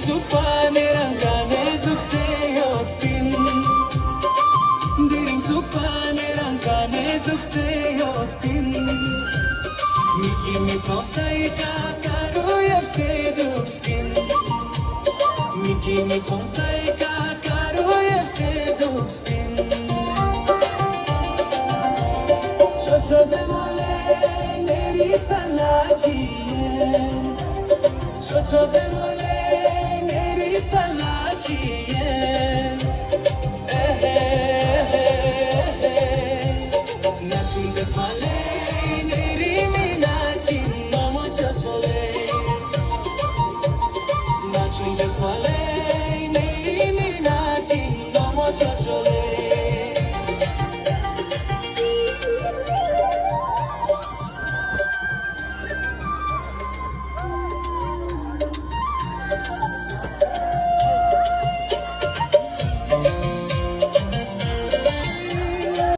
Supaneran kane suksteyotin Diring supaneran kane suksteyotin Miki mi tosai ka karuyev sedukskin Miki mi tosai ka karuyev sedukskin Chocho de mole neritsa nachien Chocho de mole Salachien Nachun zesmale nerimi nachin Mamo chachole Nachun zesmale